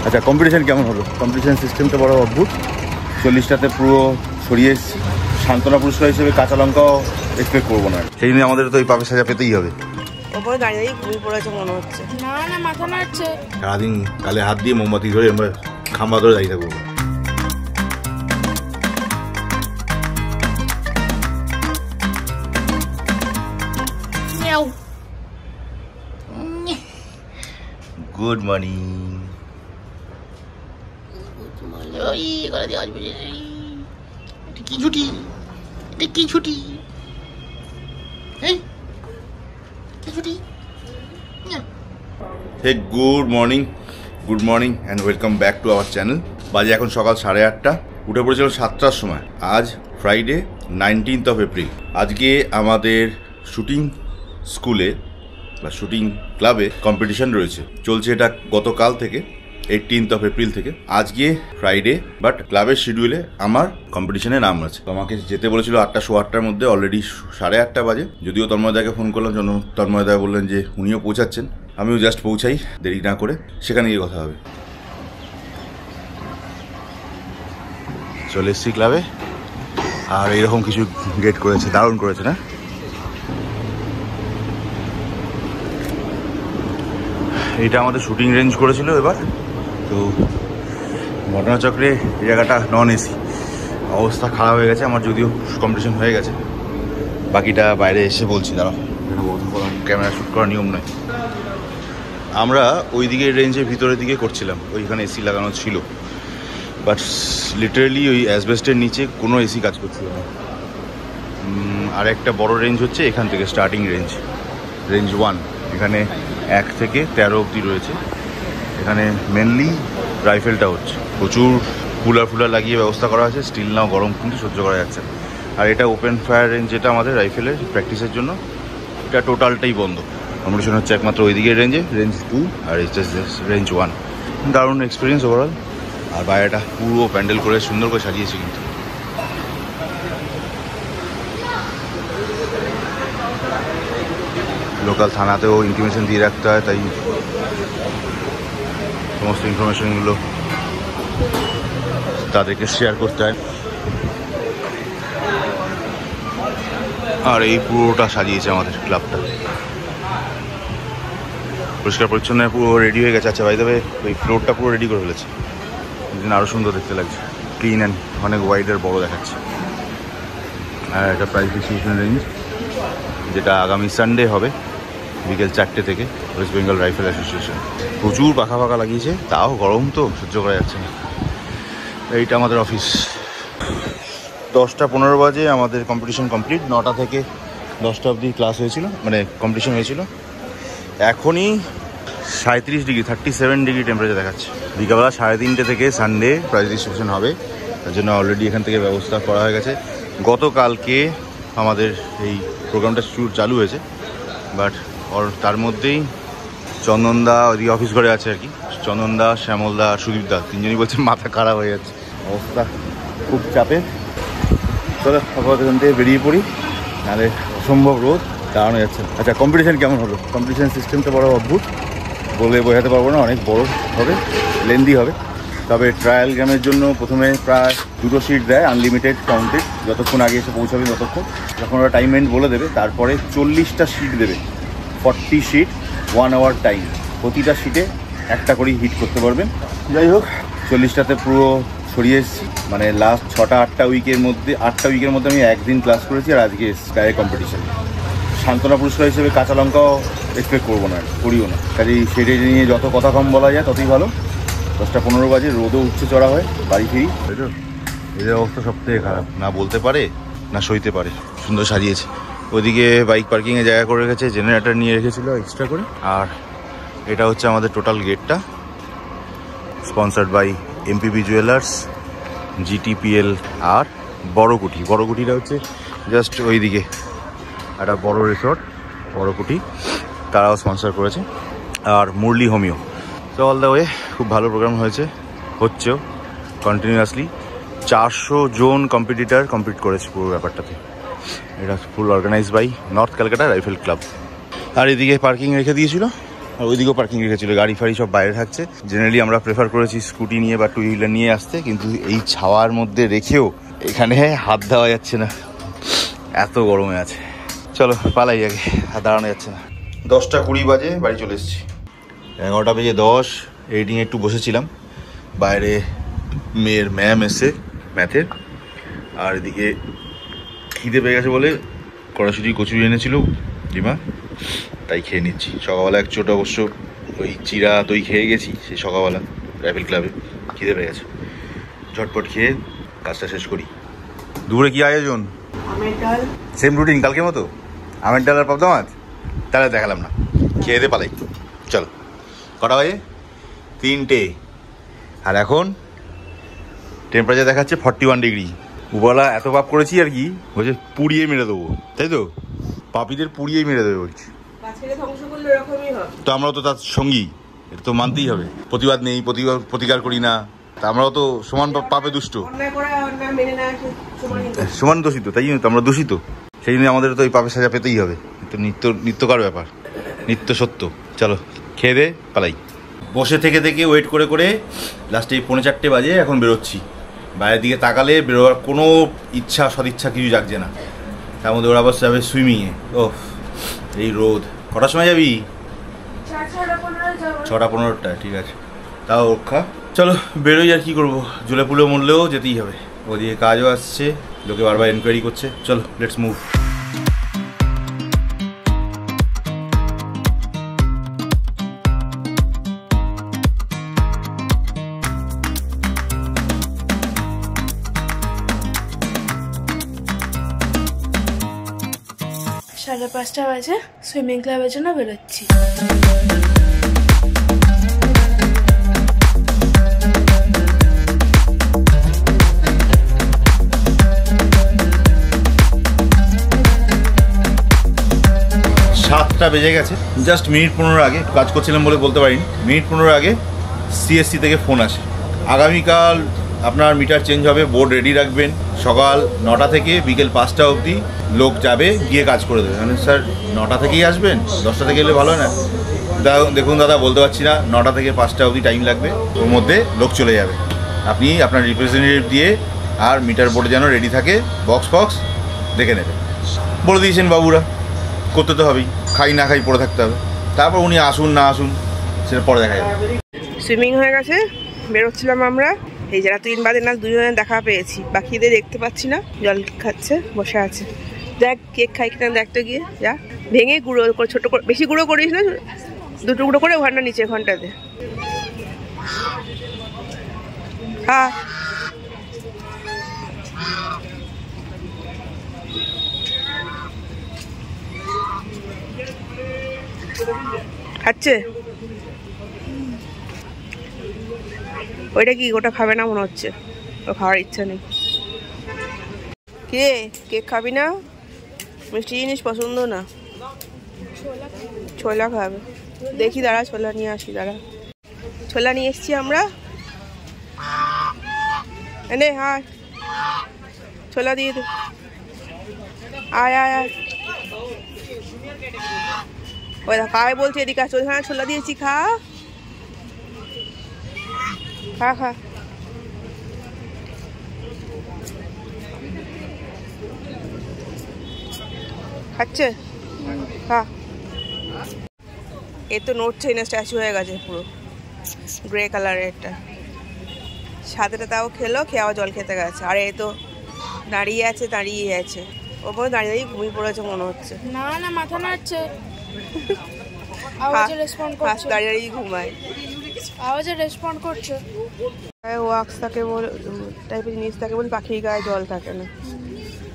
আচ্ছা, কম্পিটিশন কেমন হলো? কম্পিটিশন সিস্টেমটা বড় অদ্ভুত। 40টাতে পুরো ছড়িয়ে এসেছি। সান্ত্বনা পুরস্কার হিসেবে কাঁচা লঙ্কাও এক্সপেক্ট করবো না, সেই জন্য আমাদের তো এই পাপের সাজা পেতেই হবে। ওপরে দাঁড়িয়ে ঘুমিয়ে পড়েছে মনে হচ্ছে। না না, মাথা নাড়ছে। সারাদিন গালে হাত দিয়ে মোমবাতি ধরে আমরা খাম্বা ধরে দাঁড়িয়ে থাকবো। Good morning. কি ছুটি? এটা কি ছুটি? Hey good morning and welcome back to our channel. বাজে এখন সকাল 8:30। উঠে পড়েছিল 7টার সময়। আজ ফ্রাইডে 19th এপ্রিল। আজকে আমাদের শুটিং স্কুলে বা শুটিং ক্লাবে কম্পিটিশন রয়েছে, চলছে এটা গতকাল থেকে 18th এপ্রিল থেকে। আজকে ফ্রাইডে, বাট ক্লাবের শিডিউলে আমার কম্পিটিশনে নাম আছে। তো আমাকে যেতে বলেছিল 8টা, 8:15 মধ্যে। অলরেডি 8:30 বাজে। যদিও তন্ময়দাকে ফোন করলাম, তন্ময়দা বললেন যে উনিও পৌঁছাচ্ছেন, আমিও জাস্ট পৌঁছাই, দেরি না করে সেখানে গিয়ে কথা হবে। চলে এসছি ক্লাবে, আর এরকম কিছু গেট করেছে, দারুণ করেছে না? এইটা আমাদের শুটিং রেঞ্জ করেছিল এবার। তো ঘটনাচক্রে এই জায়গাটা নন এসি, অবস্থা খারাপ হয়ে গেছে আমার। যদিও কম্পিটিশন হয়ে গেছে, বাকিটা বাইরে এসে বলছি। দাঁড়াও, ক্যামেরা শ্যুট করার নিয়ম নয়। আমরা ওই দিকে রেঞ্জের ভিতরের দিকে করছিলাম, ওইখানে এসি লাগানো ছিল, বাট লিটারেলি ওই অ্যাসবেস্টের নিচে কোনো এসি কাজ করছিল না। আর একটা বড় রেঞ্জ হচ্ছে এখান থেকে স্টার্টিং রেঞ্জ 1, এখানে 1 থেকে 13 অবধি রয়েছে। এখানে মেনলি রাইফেলটা হচ্ছে, প্রচুর কুলার লাগিয়ে ব্যবস্থা করা আছে। স্টিল নাও গরম কিন্তু সহ্য করা যাচ্ছে না। আর এটা ওপেন ফায়ার রেঞ্জ, যেটা আমাদের রাইফেলের প্র্যাকটিসের জন্য, এটা টোটালটাই বন্ধ। কম্পিটিশন হচ্ছে একমাত্র ওই দিকের রেঞ্জে, রেঞ্জ 2, আর রেঞ্জ 1। দারুণ এক্সপিরিয়েন্স ওভারঅল। আর বাইরেটা পুরো প্যান্ডেল করে সুন্দর করে সাজিয়েছে কিন্তু। লোকাল থানাতেও ইনফরমেশন দিয়ে রাখতে হয়, তাই সমস্ত ইনফরমেশনগুলো তাদেরকে শেয়ার করতে হয়। আর এই পুরোটা সাজিয়েছে আমাদের ক্লাবটা, পরিষ্কার পরিচ্ছন্ন পুরো রেডি হয়ে গেছে। আচ্ছা, বাই দ্য ওয়ে, ওই ফ্লোরটা পুরো রেডি করে ফেলেছে, যেদিন আরও সুন্দর দেখতে লাগছে, ক্লিন অ্যান্ড অনেক ওয়াইড আর বড়ো দেখাচ্ছে। আর এটা প্রাইজ ডিস্ট্রিবিউশন রেঞ্জ, যেটা আগামী সানডে হবে বিকেল 4টে থেকে, ওয়েস্ট বেঙ্গল রাইফেল অ্যাসোসিয়েশন। প্রচুর পাখা লাগিয়েছে, তাও গরম তো সহ্য করা যাচ্ছে না। এইটা আমাদের অফিস। 10টা 15 বাজে আমাদের কম্পিটিশন কমপ্লিট। 9টা থেকে 10টা অবধি ক্লাস হয়েছিল, মানে কম্পিটিশন হয়েছিল। এখনই 37 ডিগ্রি 37 ডিগ্রি টেম্পারেচার দেখাচ্ছে। বিকালবেলা 3:30 থেকে সানডে প্রাইজ ডিস্ট্রিবিউশন হবে, তার জন্য অলরেডি এখান থেকে ব্যবস্থা করা হয়ে গেছে। গতকালকে আমাদের এই প্রোগ্রামটা চালু হয়েছে, বাট তার মধ্যেই চন্দনদা ওইদিকে অফিস ঘরে আছে আর কি। চন্দনদা, শ্যামলদা আর সুদীপদা, তিনজনই বলছে মাথা খারাপ হয়ে যাচ্ছে, অবস্থা খুব চাপে। চলো আপাতত এখান থেকে বেরিয়ে পড়ি, নাহলে অসম্ভব রোদ, দাঁড়ানো যাচ্ছে। আচ্ছা, কম্পিটিশন কেমন হলো? কম্পিটিশন সিস্টেমটা বড় অদ্ভুত, বলে বোঝাতে পারবো না, অনেক বড় হবে, লেন্দি হবে। তবে ট্রায়াল গেমের জন্য প্রথমে প্রায় 2টো সিট দেয়, আনলিমিটেড কাউন্টেড, যতক্ষণ আগে এসে পৌঁছাবে ততক্ষণ। যখন ওরা টাইম এন্ড বলে দেবে, তারপরে 40টা সিট দেবে, 40 সিট, 1 আওয়ার টাইম। প্রতিটা সিটে একটা করেই হিট করতে পারবেন। যাই হোক, 40টাতে পুরো ছড়িয়ে এসেছি। মানে লাস্ট 6-8টা উইকের মধ্যে, 8টা উইকের মধ্যে আমি একদিন ক্লাস করেছি, আর আজকে ডাইরেক্ট কম্পিটিশন। সান্ত্বনা পুরস্কার হিসেবে কাঁচা লঙ্কাও এক্সপেক্ট করবো না, করিও না। কাজেই সেটা নিয়ে যত কথা কম বলা যায় ততই ভালো। 10টা 15 বাজে, রোদও উঠছে চড়া হয়, বাড়ি ফিরি। এদের অবস্থা সব থেকে খারাপ, না বলতে পারে না সইতে পারে। সুন্দর সাজিয়েছে। ওইদিকে বাইক পার্কিংয়ে জায়গা করে রেখেছে, জেনারেটর নিয়ে রেখেছিল এক্সট্রা করে। আর এটা হচ্ছে আমাদের টোটাল গেটটা, স্পন্সার্ড বাই এমপিবি জুয়েলার্স, জিটিপিএল আর বড়কুটি। বড়কুটিটা হচ্ছে জাস্ট ওইদিকে একটা বড় রিসর্ট, বড়কুটি, তারাও স্পন্সার করেছে। আর মুরলি হোমিও। তো অল দ্য ওয়ে খুব ভালো প্রোগ্রাম হচ্ছেও কন্টিনিউয়াসলি। 400 জন কম্পিটিটার কমপ্লিট করেছে পুরো ব্যাপারটাতে। এটা full organised by north Calcutta rifle club. আর এদিকে পার্কিং রেখে দিয়েছিল, আর ওইদিকেও পার্কিং রেখেছিল, গাড়ি ফাড়ি সব বাইরে থাকছে। জেনারেলি আমরা প্রেফার করেছি স্কুটি নিয়ে বা টু হুইলার নিয়ে আসতে, কিন্তু এই ছাওয়ার মধ্যে রেখেও এখানে হাত দেওয়া যাচ্ছে না, এত গরমে আছে। চলো পালাই আগে, আর দাঁড়ানো যাচ্ছে না। 10:20 বাজে বাড়ি চলে এসেছি। 11:10 এডিটিংয়ে একটু বসেছিলাম, বাইরে মেয়ের ম্যাম এসে ম্যাথের, আর এদিকে খিদে পেয়ে গেছে বলে কড়াশুটি কচুরি এনেছিল ডিমা, তাই খেয়ে নিচ্ছি। সকালবেলা এক চোট অবশ্য ওই চিরা দই খেয়ে গেছি সেই সকালবেলা রাইফেল ক্লাবে, খিদে পেয়ে গেছে, ঝটপট খেয়ে কাজটা শেষ করি। দুপুরে কি আয়োজন? আমের ডাল। সেম রুটিন কালকের মতো, আমের ডাল আর পাবদা মাছ। তাহলে দেখালাম না, খেয়ে দে পালাই। চলো, কটা বাজে? 3টে। আর এখন টেম্পারেচার দেখাচ্ছে 41 ডিগ্রি। উপরওয়ালা এত পাপ করেছি আর কি, বলছে পুড়িয়ে মেরে দেবো, তাই তো? পাপীদের পুড়িয়েই মেরে দেবে বলছি। তো আমরাও তো তার সঙ্গী, এটা তো মানতেই হবে। প্রতিবাদ নেই, প্রতিকার করি না, তা আমরাও তো সমান পাপে দুষ্ট, সমান দূষিত, তাই জন্য তো আমরা দূষিত। সেই জন্য আমাদের তো এই পাপের সাজা পেতেই হবে, তো নিত্যকার ব্যাপার, নিত্য সত্য। চলো খেয়ে দে পালাই। বসে থেকে থেকে ওয়েট করে করে লাস্টে 3:45 বাজে এখন বেরোচ্ছি। বাইরের দিকে তাকালে বেরোবার কোনো ইচ্ছা সদিচ্ছা কিছু জাগছে না। তার মধ্যে ওরা আবার যাবে সুইমিংয়ে। ও এই রোদ। কটার সময় যাবি? 6:15। ঠিক আছে, তাও রক্ষা। চলো বেরোই, আর কি করবো, জলে পুলে মরলেও যেতেই হবে। ওদিকে কাজও আসছে, লোকে বারবার এনকোয়ারি করছে। চলো লেটস মুভ। সাড়ে 5টা বাজে, সুইমিং ক্লাবের জন্য বেরোচ্ছি। সাতটা বেজে গেছে, জাস্ট মিনিট 15 আগে, কাজ করছিলাম বলে বলতে পারিনি, মিনিট 15 আগে সিএসসি থেকে ফোন আসে, আগামীকাল আপনার মিটার চেঞ্জ হবে, বোর্ড রেডি রাখবেন, সকাল 9টা থেকে বিকেল 5টা অবধি লোক যাবে, গিয়ে কাজ করে দেবে। মানে স্যার 9টা থেকেই আসবেন, 10টা থেকে এলে ভালো হয় না? দেখুন দাদা, বলতে পারছি না, 9টা থেকে 5টা অবধি টাইম লাগবে, ওর মধ্যে লোক চলে যাবে। আপনি আপনার রিপ্রেজেন্টেটিভ দিয়ে আর মিটার বোর্ডে যেন রেডি থাকে, বক্স ফক্স দেখে নেবেন। বলে দিয়েছেন বাবুরা, করতে তো হবেই, খাই না খাই পড়ে থাকতে হবে। তারপর উনি আসুন না আসুন সেটা পরে দেখা যাবে। সুইমিং হয়ে গেছে, বেরোচ্ছিলাম আমরা। এই যারা 3 বাদে না 2 দেখা পেয়েছি, বাকিদের দেখতে পাচ্ছি না, জল খাচ্ছে, বসে আছে। দেখ কেক খাই কিনা দেখ তো গিয়ে, যা ভেঙে গুঁড়ো করে, ছোটো করে, বেশি গুঁড়ো করিস না, 2 টুকরো করে ওখানটা নিচে ঘন্টাতে। হ্যাঁ খাচ্ছে। ওইটা কি, ওটা খাবে না মনে হচ্ছে, ও খাওয়ার ইচ্ছা নেই। কে কেক খাবি না? মিষ্টি জিনিস পছন্দ না? ছোলা খাবে, দেখি দাঁড়া, ছোলা নিয়ে আসি, দাঁড়া। ছোলা নিয়ে এসছি আমরা, এনে হ্যাঁ ছোলা দিয়ে দে, আয় আয় আয়। ওই খায় বলছে, এদিকে আসো, হ্যাঁ ছোলা দিয়েছি, খা খা খা। খাচ্ছে, খা। এ তো নড়ছেই না, স্ট্যাচু হয়ে গেছে পুরো, গ্রে কালারের একটা। সাথেটা তাও খেলো, খেয়ে আবার জল খেতে গেছে। আর এ তো দাঁড়িয়ে আছে, দাঁড়িয়ে আছে, ওপরে দাঁড়িয়ে দাঁড়িয়ে ঘুমিয়ে পড়েছে মনে হচ্ছে। না না, মাথা নাড়ছে, আওয়াজে রেসপন্ড করছে, দাঁড়িয়ে দাঁড়িয়ে ঘুমায়, আওয়াজে রেসপন্ড করছে। ওয়াক্স থাকে বলে, টাইপের জিনিস থাকে বলে পাখির গায়ে জল থাকে না।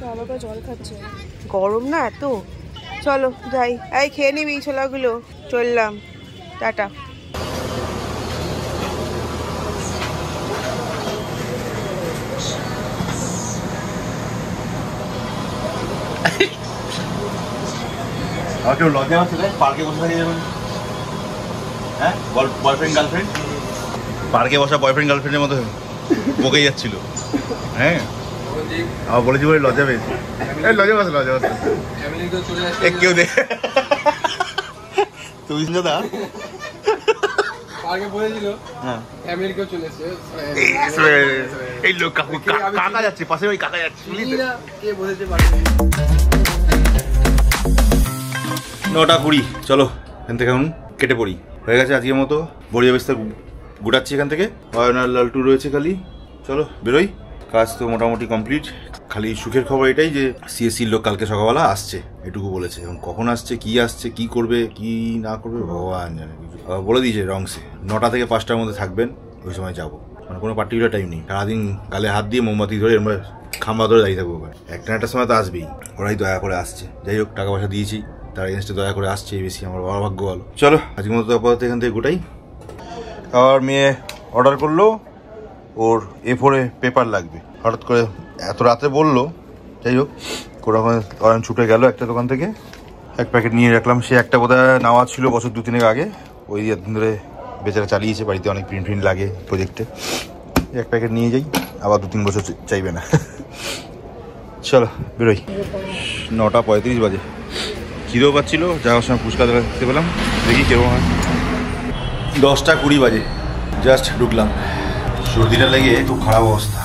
ভালো করে জল খাচ্ছে, গরম না এত। চলো যাই, এই খেয়ে নিবি ছোলাগুলো, চললাম, টাটা। আমার কেউ লজ্জা আছে রে, পার্কে বসে থাকে যখন, হ্যাঁ বয়ফ্রেন্ড গার্লফ্রেন্ড, পার্কে বসা বয়ফ্রেন্ড গার্লফ্রেন্ডের মতো বকেই যাচ্ছিল। হ্যাঁ আমার বলেছি বলে লজ্জা পেয়েছি, লজ্জা পাচ্ছে কেউ তুই দাদা আগে বলেছিল হ্যাঁ আমেরিকা চলে এসেছে এই লোক কাকু কাকা যাচ্ছে পাশে ওই কাকা যাচ্ছে কে বলেছে পারবে 9:20 চলো এখান থেকে এখন কেটে পড়ি হয়ে গেছে আজকের মতো বড়িয়া বিস্তার গুটাচ্ছি এখান থেকে অয়নার লালটু রয়েছে খালি চলো বেরোই কাজ তো মোটামুটি কমপ্লিট খালি সুখের খবর এটাই যে সিএসসির লোক কালকে সকালবেলা আসছে এটুকু বলেছে এবং কখন আসছে কি করবে কি না করবে ভগবান জানে বলে দিয়েছে রংসে 9টা থেকে 5টার মধ্যে থাকবেন ওই সময় যাবো মানে কোনো পার্টিকুলার টাইম নেই সারাদিন গালে হাত দিয়ে মোমবাতি ধরে আমরা খাম্বা ধরে দাঁড়িয়ে থাকবো একটার সময় তো আসবেই ওরাই দয়া করে আসছে যাই হোক টাকা পয়সা দিয়েছি তার এগেনস্টে দয়া করে আসছে বেশি আমার বড় ভাগ্য ভালো চলো আজকের মতো আপাতত এখান থেকে গোটাই আর মেয়ে অর্ডার করলো ওর A4 পেপার লাগবে হঠাৎ করে এত রাতে বললো যাই হোক কোরআন ছুটে গেল একটা দোকান থেকে এক প্যাকেট নিয়ে রাখলাম সে একটা বোধহয় নেওয়া ছিল বছর 2-3 আগে ওই একদিন ধরে বেচারা চালিয়েছে বাড়িতে অনেক প্রিন্ট লাগে প্রজেক্টে এক প্যাকেট নিয়ে যাই আবার 2-3 বছর চাইবে না চলো বেরোই 9:35 বাজে খিদেও পাচ্ছিল যাওয়ার সময় ফুচকা দেখতে পেলাম দেখি কেরকম হয় 10:20 বাজে জাস্ট ঢুকলাম সর্দিটা লেগে খুব খারাপ অবস্থা